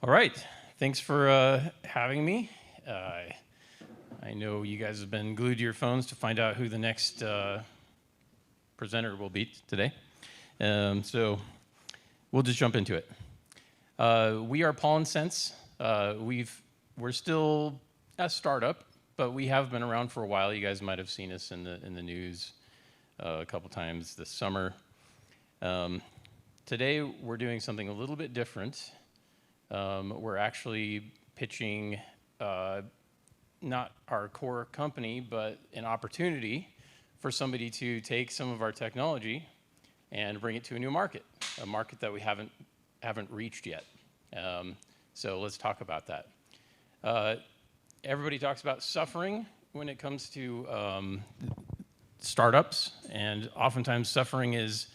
All right, thanks for having me. I know you guys have been glued to your phones to find out who the next presenter will be today. So we'll just jump into it. We are Pollen. We're still a startup, but we have been around for a while. You guys might have seen us in the news a couple times this summer. Today we're doing something a little bit different. We're actually pitching not our core company, but an opportunity for somebody to take some of our technology and bring it to a new market, a market that we haven't reached yet. So let's talk about that. Everybody talks about suffering when it comes to startups, and oftentimes suffering is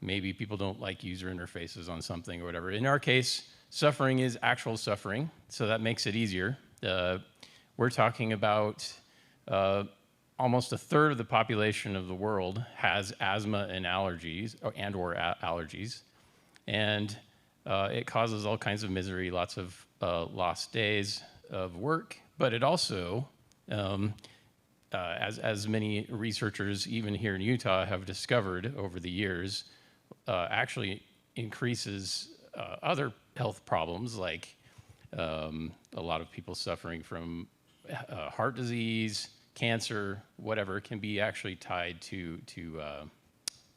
maybe people don't like user interfaces on something or whatever. In our case, suffering is actual suffering, so that makes it easier. We're talking about almost a third of the population of the world has asthma and allergies, or allergies, and it causes all kinds of misery, lots of lost days of work, but it also, as many researchers, even here in Utah, have discovered over the years, actually increases other health problems, like a lot of people suffering from heart disease, cancer, whatever, can be actually tied to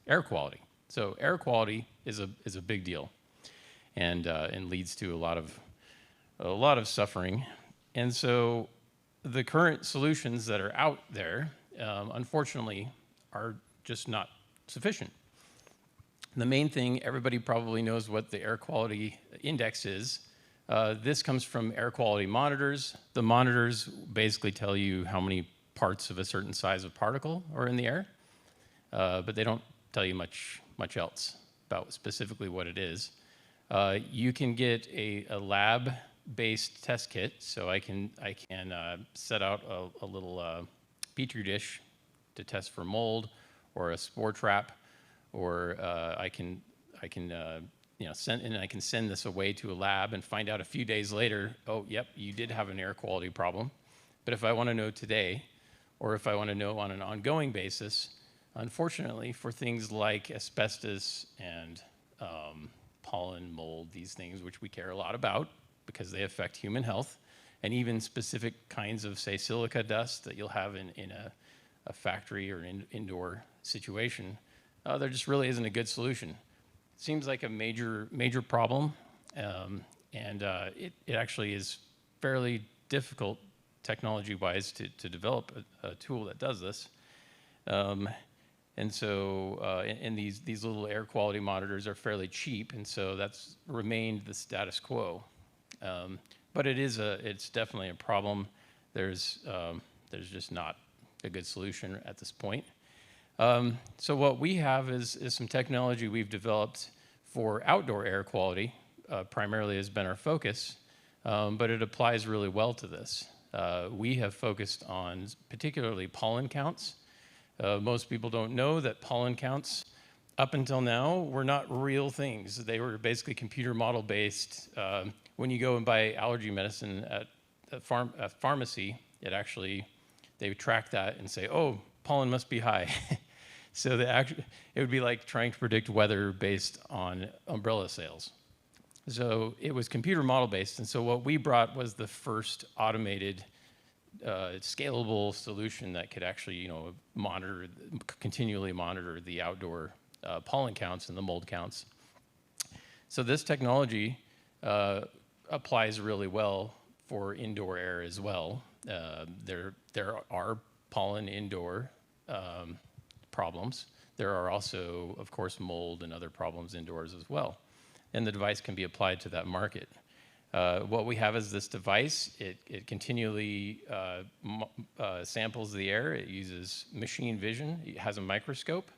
air quality. So air quality is a big deal, and leads to a lot of suffering. And so the current solutions that are out there, unfortunately, are just not sufficient. The main thing, everybody probably knows what the air quality index is. This comes from air quality monitors. The monitors basically tell you how many parts of a certain size of particle are in the air, but they don't tell you much else about specifically what it is. You can get a lab-based test kit, so I can set out a little petri dish to test for mold or a spore trap, or I can send this away to a lab and find out a few days later, oh, yep, you did have an air quality problem. But if I want to know today, or if I want to know on an ongoing basis, unfortunately, for things like asbestos and pollen, mold, these things which we care a lot about because they affect human health, and even specific kinds of, say, silica dust that you'll have in a factory or an indoor situation, there just really isn't a good solution. It seems like a major problem, and it actually is fairly difficult technology-wise to develop a tool that does this. And so these little air quality monitors are fairly cheap, and so that's remained the status quo. But it's definitely a problem. There's just not a good solution at this point. So what we have is some technology we've developed for outdoor air quality, primarily has been our focus, but it applies really well to this. We have focused on particularly pollen counts. Most people don't know that pollen counts, up until now, were not real things. They were basically computer model based. When you go and buy allergy medicine at a pharmacy, they would track that and say, oh, pollen must be high. So it would be like trying to predict weather based on umbrella sales. So it was computer model based, and so what we brought was the first automated, scalable solution that could actually, continually monitor the outdoor pollen counts and the mold counts. So this technology applies really well for indoor air as well. There are pollen indoor problems. There are also, of course, mold and other problems indoors as well. And the device can be applied to that market. What we have is this device. It continually samples the air. It uses machine vision. It has a microscope.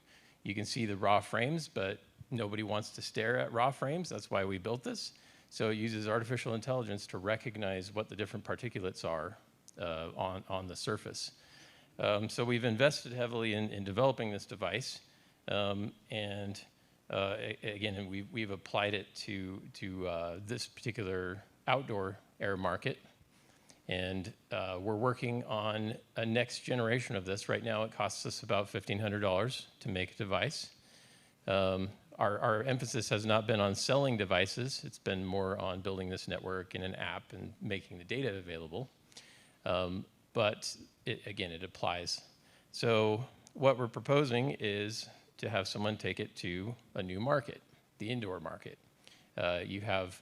You can see the raw frames, but nobody wants to stare at raw frames. That's why we built this. So it uses artificial intelligence to recognize what the different particulates are on the surface. So we've invested heavily in developing this device, and again, we've applied it to this particular outdoor air market. And we're working on a next generation of this. Right now, it costs us about $1,500 to make a device. Our emphasis has not been on selling devices. It's been more on building this network and an app and making the data available. But again, it applies. So what we're proposing is to have someone take it to a new market, the indoor market. You have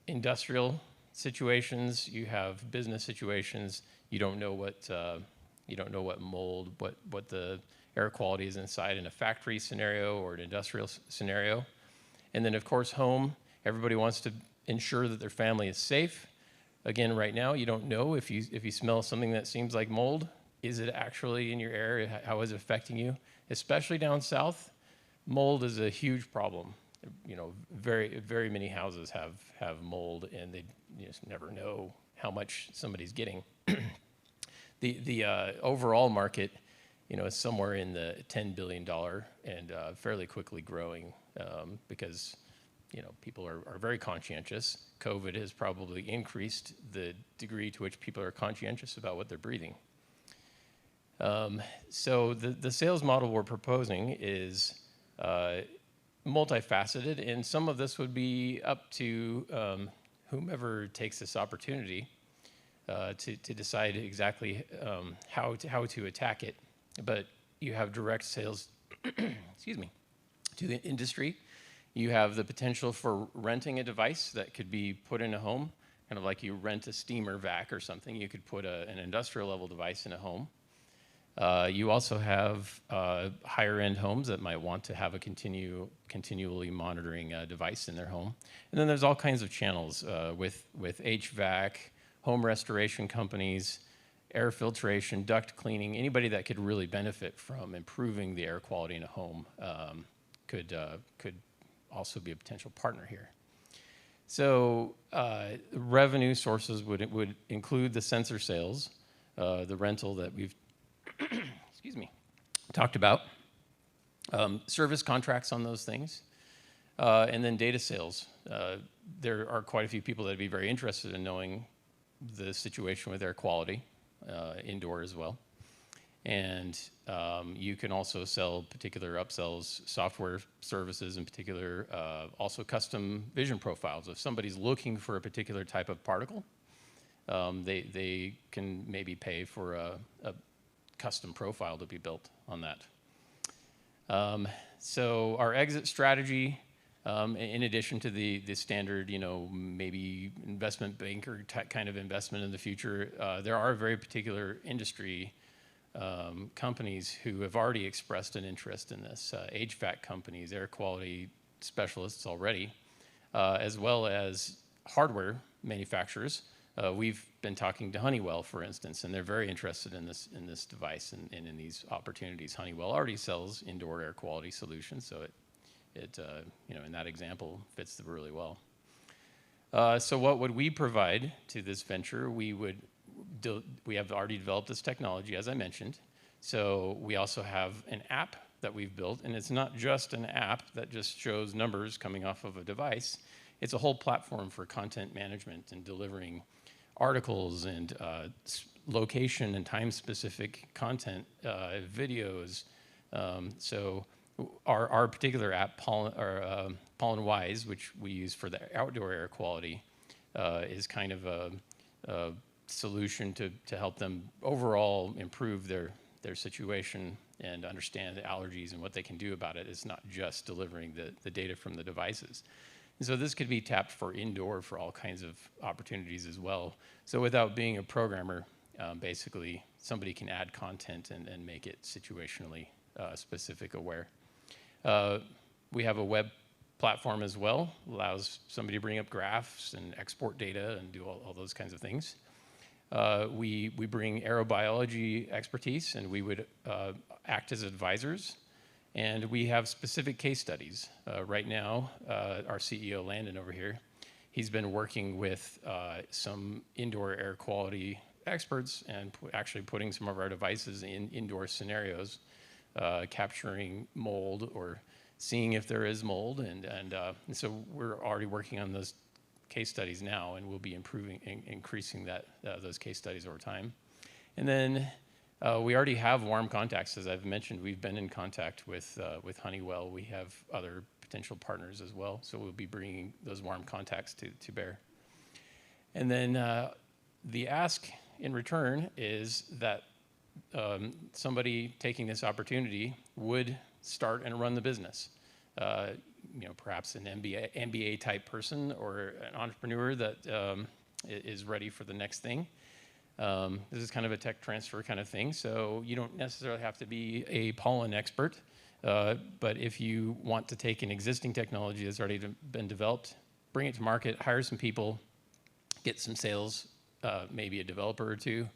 industrial situations, you have business situations. You don't know what mold, what the air quality is inside in a factory scenario or an industrial scenario. And then of course home, everybody wants to ensure that their family is safe. Again, right now you don't know if you smell something that seems like mold, is it actually in your area? How is it affecting you? Especially down south, mold is a huge problem. You know, very many houses have mold, and they just never know how much somebody's getting. The overall market, you know, is somewhere in the $10 billion and fairly quickly growing because, you know, people are very conscientious. COVID has probably increased the degree to which people are conscientious about what they're breathing. So the sales model we're proposing is multifaceted, and some of this would be up to whomever takes this opportunity to decide exactly how to attack it. But you have direct sales, excuse me, to the industry. You have the potential for renting a device that could be put in a home, kind of like you rent a steamer vac or something. You could put an industrial level device in a home. You also have higher end homes that might want to have a continually monitoring device in their home. And then there's all kinds of channels with HVAC, home restoration companies, air filtration, duct cleaning. Anybody that could really benefit from improving the air quality in a home could also be a potential partner here. So revenue sources would include the sensor sales, the rental that we've excuse me, talked about, service contracts on those things, and then data sales. There are quite a few people that would be very interested in knowing the situation with air quality, indoor as well. And you can also sell particular upsells, software services in particular, also custom vision profiles. If somebody's looking for a particular type of particle, they can maybe pay for a custom profile to be built on that. So our exit strategy, in addition to the standard, you know, maybe investment banker kind of investment in the future, there are very particular industry companies who have already expressed an interest in this, HVAC companies, air quality specialists already, as well as hardware manufacturers. We've been talking to Honeywell, for instance, and they're very interested in this device and in these opportunities. Honeywell already sells indoor air quality solutions, so it you know, in that example fits really well. So what would we provide to this venture? We have already developed this technology, as I mentioned. So we also have an app that we've built, and it's not just an app that just shows numbers coming off of a device. It's a whole platform for content management and delivering articles and location and time-specific content, videos. So our particular app, Pollen Wise, which we use for the outdoor air quality, is kind of a solution to help them overall improve their situation and understand the allergies and what they can do about it. It's not just delivering the data from the devices. And so this could be tapped for indoor for all kinds of opportunities as well. So without being a programmer, basically somebody can add content and make it situationally specific aware. We have a web platform as well, allows somebody to bring up graphs and export data and do all those kinds of things. We bring aerobiology expertise, and we would act as advisors. And we have specific case studies. Right now, our CEO, Landon, over here, he's been working with some indoor air quality experts and actually putting some of our devices in indoor scenarios, capturing mold or seeing if there is mold. And so we're already working on those case studies now, and we'll be increasing those case studies over time. And then we already have warm contacts, as I've mentioned. We've been in contact with Honeywell. We have other potential partners as well, so we'll be bringing those warm contacts to bear. And then the ask in return is that somebody taking this opportunity would start and run the business. Perhaps an MBA type person or an entrepreneur that is ready for the next thing. This is kind of a tech transfer kind of thing, so you don't necessarily have to be a Pollen expert, but if you want to take an existing technology that's already been developed, bring it to market, hire some people, get some sales, maybe a developer or two,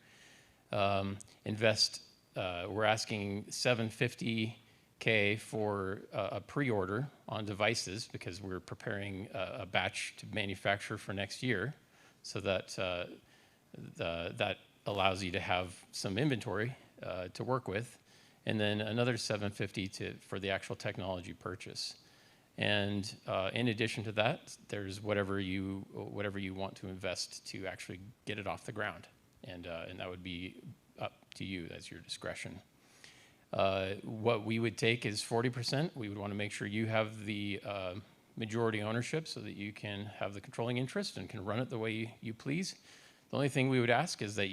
invest. We're asking $750K for a pre-order on devices because we're preparing a batch to manufacture for next year, so that that allows you to have some inventory to work with, and then another $750 for the actual technology purchase. And in addition to that, there's whatever you want to invest to actually get it off the ground, and that would be up to you. That's your discretion. What we would take is 40%. We would want to make sure you have the majority ownership so that you can have the controlling interest and can run it the way you please. The only thing we would ask is that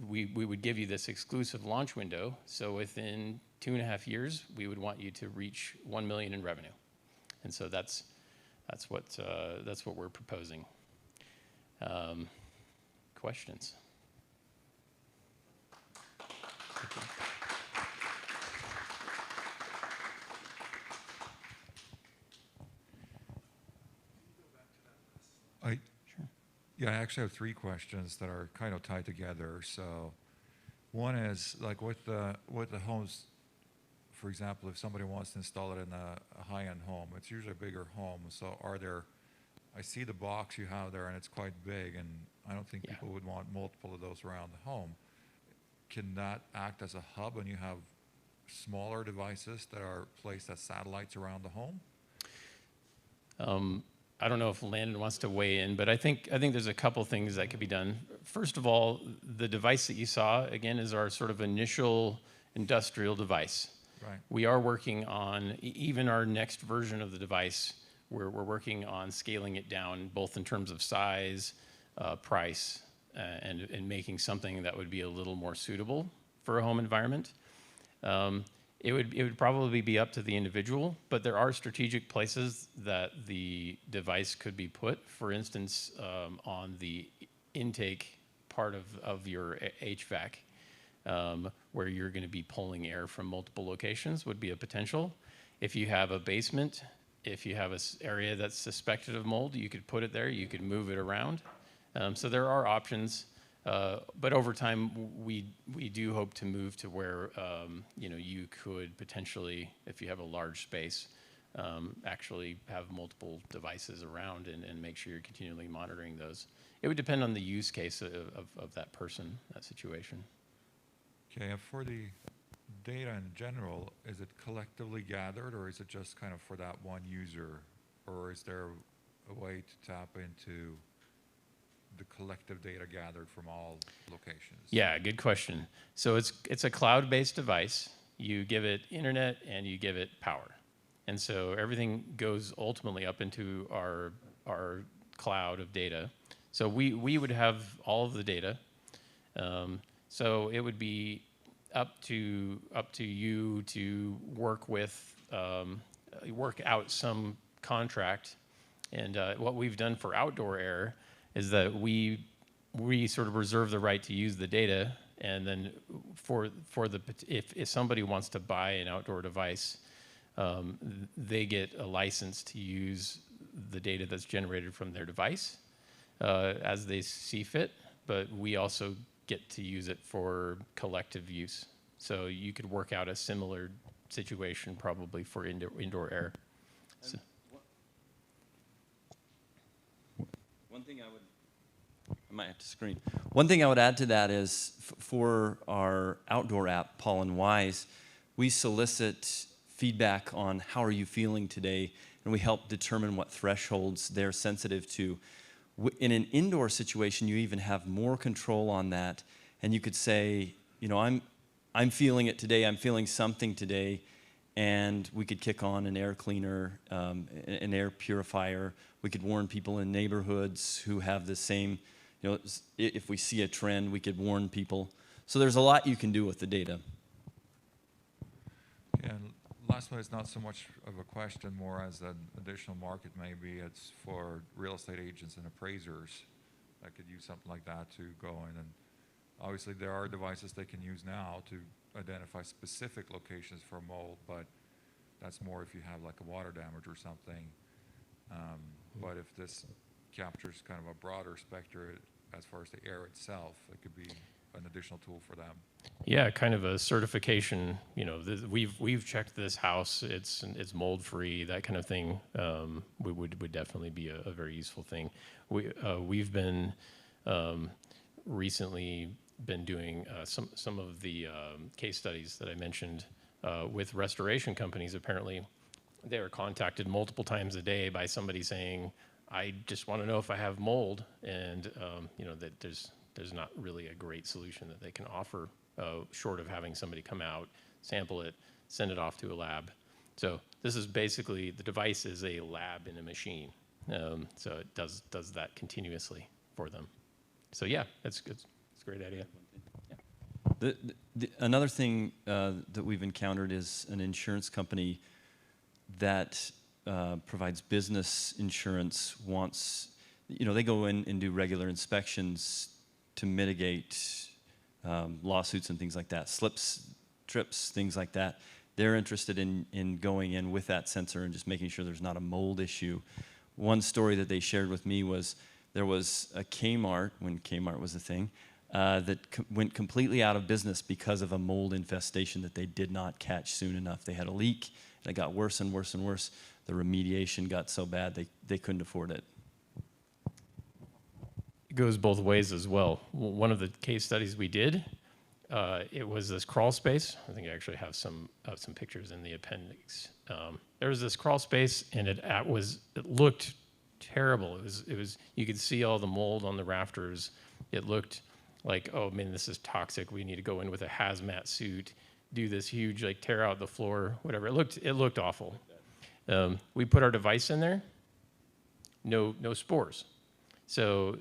we would give you this exclusive launch window. So within 2.5 years, we would want you to reach $1 million in revenue, and so that's what we're proposing. Questions? Yeah, I actually have 3 questions that are kind of tied together. So one is, like, with the homes, for example, if somebody wants to install it in a high-end home, it's usually a bigger home. So I see the box you have there, and it's quite big, and I don't think people would want multiple of those around the home. Can that act as a hub when you have smaller devices that are placed as satellites around the home? I don't know if Landon wants to weigh in, but I think there's a couple things that could be done. First of all, the device that you saw, again, is our sort of initial industrial device. Right. We are working on, even our next version of the device, we're working on scaling it down, both in terms of size, price, and making something that would be a little more suitable for a home environment. It would probably be up to the individual, but there are strategic places that the device could be put. For instance, on the intake part of your HVAC, where you're going to be pulling air from multiple locations, would be a potential. If you have a basement, if you have an area that's suspected of mold, you could put it there. You could move it around. So there are options. But over time, we do hope to move to where you could potentially, if you have a large space, actually have multiple devices around and make sure you're continually monitoring those. It would depend on the use case of that person, that situation. Okay, and for the data in general, is it collectively gathered, or is it just kind of for that one user, or is there a way to tap into the collective data gathered from all locations? Yeah, good question. So it's a cloud-based device. You give it internet and you give it power. And so everything goes ultimately up into our cloud of data. So we would have all of the data. So it would be up to you to work out some contract. And what we've done for outdoor air is that we sort of reserve the right to use the data, and then if somebody wants to buy an outdoor device, they get a license to use the data that's generated from their device as they see fit, but we also get to use it for collective use. So you could work out a similar situation probably for indoor air. So. One thing I might have to screen. One thing I would add to that is for our outdoor app, Pollen Wise, we solicit feedback on how are you feeling today, and we help determine what thresholds they're sensitive to. In an indoor situation, you even have more control on that, and you could say, you know, I'm feeling it today, I'm feeling something today, and we could kick on an air cleaner, an air purifier. We could warn people in neighborhoods who have the same, you know, if we see a trend, we could warn people. So there's a lot you can do with the data. Yeah, and last one is not so much of a question, more as an additional market maybe. It's for real estate agents and appraisers that could use something like that to go in. And obviously there are devices they can use now to identify specific locations for mold, but that's more if you have like a water damage or something. But if this captures kind of a broader spectrum as far as the air itself, it could be an additional tool for them. Yeah, kind of a certification. You know, we've checked this house; it's mold free. That kind of thing would definitely be a very useful thing. We've been recently been doing some of the case studies that I mentioned with restoration companies. Apparently, they are contacted multiple times a day by somebody saying, "I just want to know if I have mold," and you know that there's not really a great solution that they can offer, short of having somebody come out, sample it, send it off to a lab. So this is basically, the device is a lab in a machine. So it does that continuously for them. So yeah, that's good. It's a great idea. Another thing that we've encountered is an insurance company that provides business insurance wants, you know, they go in and do regular inspections to mitigate lawsuits and things like that, slips, trips, things like that. They're interested in going in with that sensor and just making sure there's not a mold issue. One story that they shared with me was there was a Kmart, when Kmart was a thing, that went completely out of business because of a mold infestation that they did not catch soon enough. They had a leak, and it got worse and worse and worse. The remediation got so bad they couldn't afford it. It goes both ways as well. One of the case studies we did, it was this crawl space. I think I actually have some pictures in the appendix. There was this crawl space, and it looked terrible. It was you could see all the mold on the rafters. It looked like, oh man, this is toxic. We need to go in with a hazmat suit, do this huge, like, tear out the floor, whatever. It looked awful. We put our device in there. No spores. So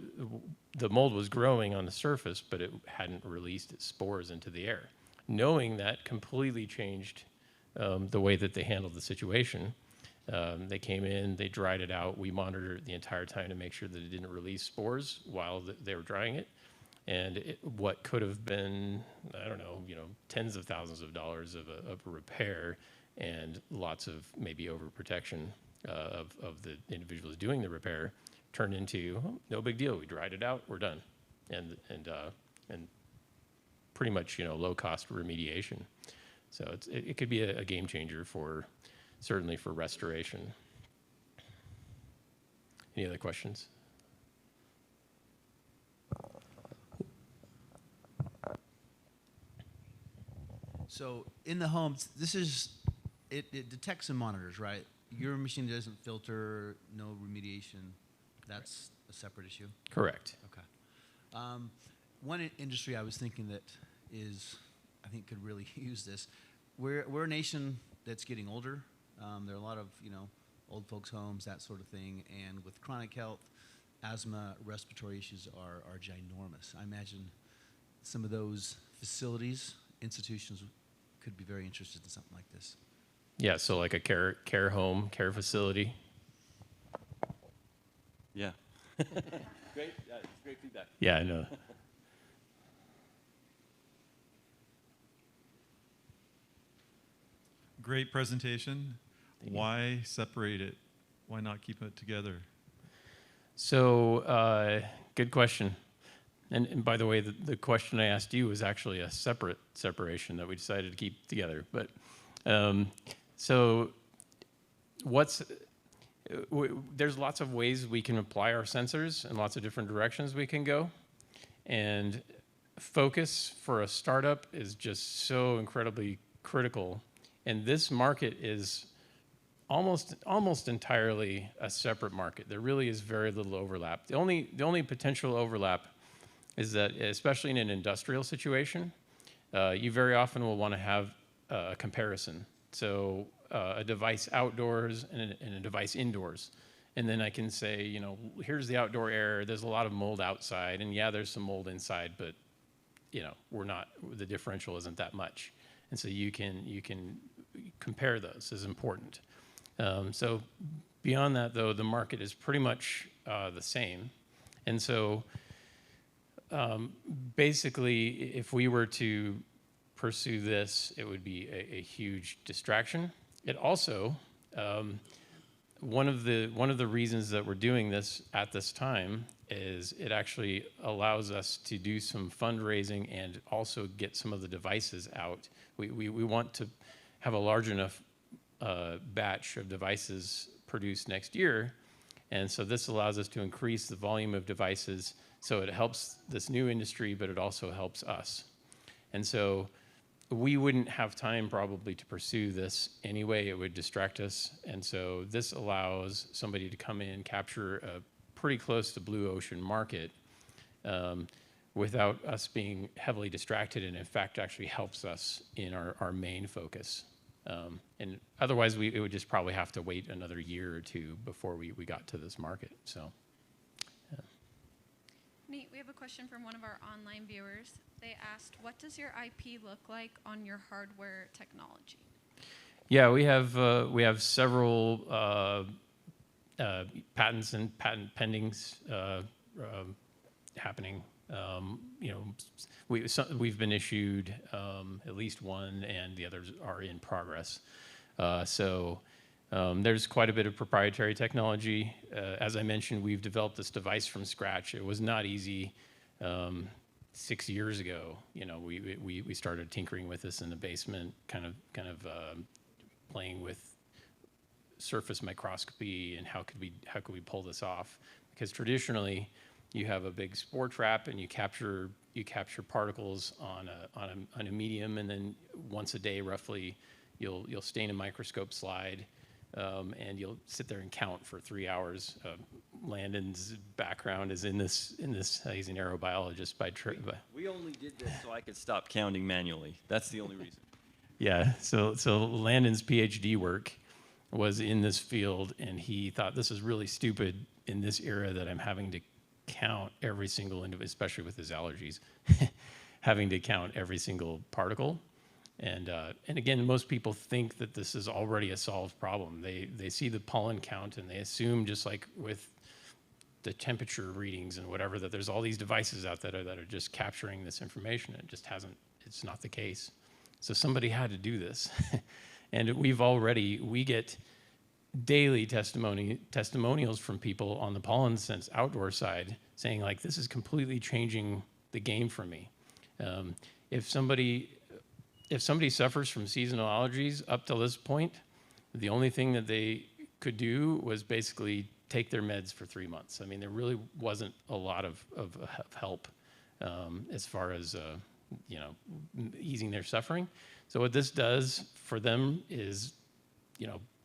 the mold was growing on the surface, but it hadn't released its spores into the air. Knowing that completely changed the way that they handled the situation. They came in, they dried it out. We monitored it the entire time to make sure that it didn't release spores while they were drying it. And what could have been, I don't know, tens of thousands of dollars of a repair and lots of maybe overprotection of the individuals doing the repair turned into, oh, no big deal. We dried it out, we're done, and pretty much low cost remediation. So it could be a game changer certainly for restoration. Any other questions? So in the home, it detects and monitors, right? Your machine doesn't filter, no remediation. That's a separate issue? Correct. Okay. One industry I was thinking that I think could really use this. We're a nation that's getting older. There are a lot of, old folks' homes, that sort of thing. And with chronic health, asthma, respiratory issues are ginormous. I imagine some of those facilities, institutions could be very interested in something like this. Yeah, so like a care home, care facility. Yeah. Great feedback. Yeah, I know. Great presentation. Why separate it? Why not keep it together? So, good question. And by the way, the question I asked you was actually a separate separation that we decided to keep together. But so there's lots of ways we can apply our sensors and lots of different directions we can go. And focus for a startup is just so incredibly critical. And this market is almost entirely a separate market. There really is very little overlap. The only potential overlap is that, especially in an industrial situation, you very often will want to have a comparison. So a device outdoors and a device indoors. And then I can say, you know, here's the outdoor air. There's a lot of mold outside, and yeah, there's some mold inside, but you know, the differential isn't that much. And so you can compare those is important. So beyond that, though, the market is pretty much the same. And so basically, if we were to pursue this, it would be a huge distraction. It also, one of the reasons that we're doing this at this time is it actually allows us to do some fundraising and also get some of the devices out. We want to have a large enough batch of devices produced next year, and so this allows us to increase the volume of devices, so it helps this new industry, but it also helps us. And so we wouldn't have time probably to pursue this anyway. It would distract us, and so this allows somebody to come in, capture a pretty close to blue ocean market without us being heavily distracted, and in fact actually helps us in our main focus. And otherwise, it would just probably have to wait another year or two before we got to this market. So, yeah. Nate, we have a question from one of our online viewers. They asked, what does your IP look like on your hardware technology? Yeah, we have several patents and patent pendings happening. You know, we've been issued at least one, and the others are in progress. So there's quite a bit of proprietary technology. As I mentioned, we've developed this device from scratch. It was not easy. 6 years ago, you know, we started tinkering with this in the basement, kind of playing with surface microscopy and how could we pull this off? Because traditionally, you have a big spore trap and you capture particles on a medium, and then once a day roughly you'll stain a microscope slide, and you'll sit there and count for 3 hours. Landon's background is in this. He's an aerobiologist by trade. We only did this so I could stop counting manually. That's the only reason. Yeah. So Landon's PhD work was in this field, and he thought this is really stupid in this era that I'm having to count every single individual, especially with his allergies, having to count every single particle. And again, most people think that this is already a solved problem. They see the pollen count and they assume, just like with the temperature readings and whatever, that there's all these devices out there that are just capturing this information. It just hasn't. It's not the case. So somebody had to do this, and we get daily testimonials from people on the pollen sense outdoor side saying, like, this is completely changing the game for me. If somebody suffers from seasonal allergies up till this point, the only thing that they could do was basically take their meds for 3 months. I mean, there really wasn't a lot of help as far as easing their suffering. So what this does for them is,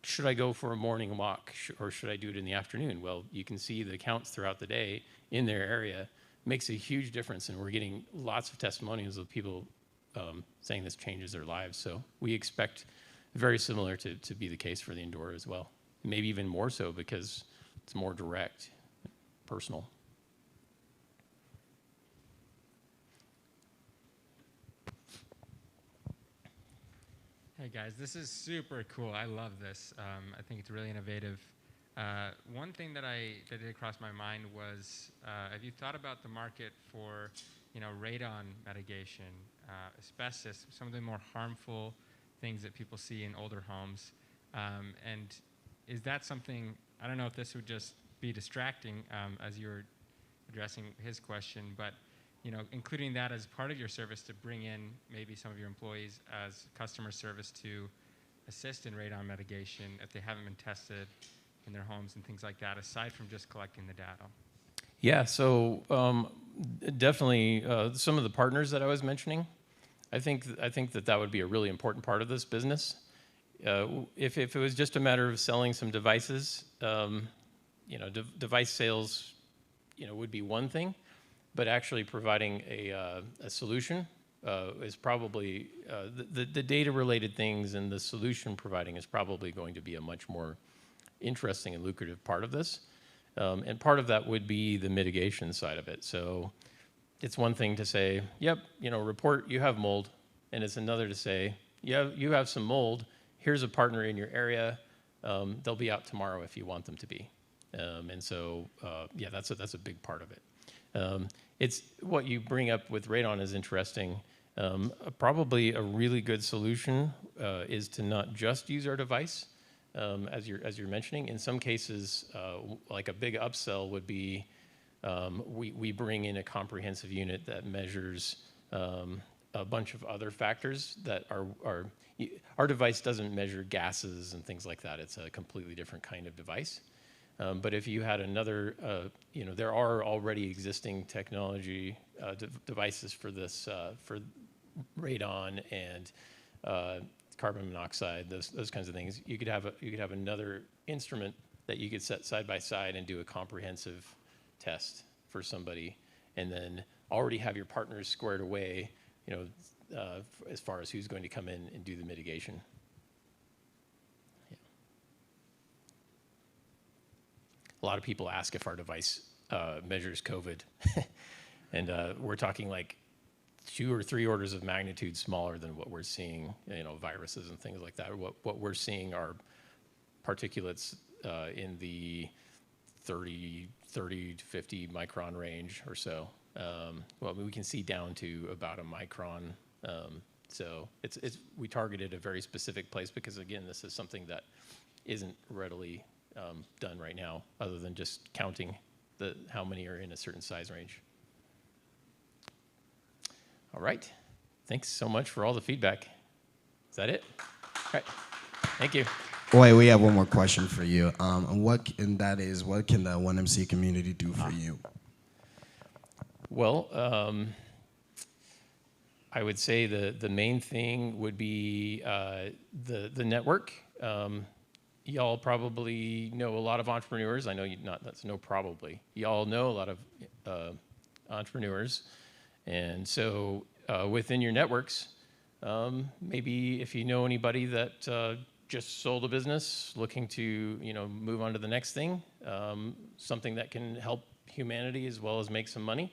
should I go for a morning walk or should I do it in the afternoon? Well, you can see the counts throughout the day in their area. Makes a huge difference, and we're getting lots of testimonials of people saying this changes their lives. So we expect very similar to be the case for the indoor as well. Maybe even more so because it's more direct, personal. Hey guys, this is super cool. I love this. I think it's really innovative. One thing that did cross my mind was, have you thought about the market for, radon mitigation, asbestos, some of the more harmful things that people see in older homes? And is that something, I don't know if this would just be distracting as you were addressing his question, but including that as part of your service to bring in maybe some of your employees as customer service to assist in radon mitigation if they haven't been tested in their homes and things like that, aside from just collecting the data? Yeah, so definitely some of the partners that I was mentioning, I think that would be a really important part of this business. If it was just a matter of selling some devices, device sales, would be one thing, but actually providing a solution is probably the data-related things, and the solution providing is probably going to be a much more interesting and lucrative part of this. And part of that would be the mitigation side of it. So it's one thing to say, yep, report you have mold, and it's another to say, you have some mold. Here's a partner in your area. They'll be out tomorrow if you want them to be. And so, that's a big part of it. It's what you bring up with radon is interesting. Probably a really good solution is to not just use our device, as you're mentioning. In some cases, like a big upsell would be, we bring in a comprehensive unit that measures a bunch of other factors that are our device doesn't measure gases and things like that. It's a completely different kind of device. But if you had another, there are already existing technology devices for this, for radon and carbon monoxide, those kinds of things. You could have another instrument that you could set side by side and do a comprehensive test for somebody, and then already have your partners squared away, as far as who's going to come in and do the mitigation. Yeah. A lot of people ask if our device measures COVID, and we're talking like 2 or 3 orders of magnitude smaller than what we're seeing, viruses and things like that. What we're seeing are particulates in the 30 to 50 micron range or so. We can see down to about a micron. So we targeted a very specific place because, again, this is something that isn't readily done right now, other than just counting how many are in a certain size range. All right. Thanks so much for all the feedback. Is that it? All right. Thank you. Wait, we have one more question for you. What can the 1MC community do for you? Well, I would say the main thing would be the network. Y'all probably know a lot of entrepreneurs. I know that's no probably. Y'all know a lot of entrepreneurs. And so within your networks, maybe if you know anybody that just sold a business, looking to move on to the next thing, something that can help humanity as well as make some money,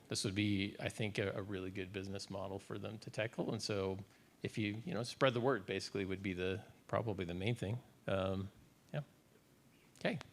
this would be, I think, a really good business model for them to tackle. And so if you spread the word, basically, would be probably the main thing. Yeah. Okay.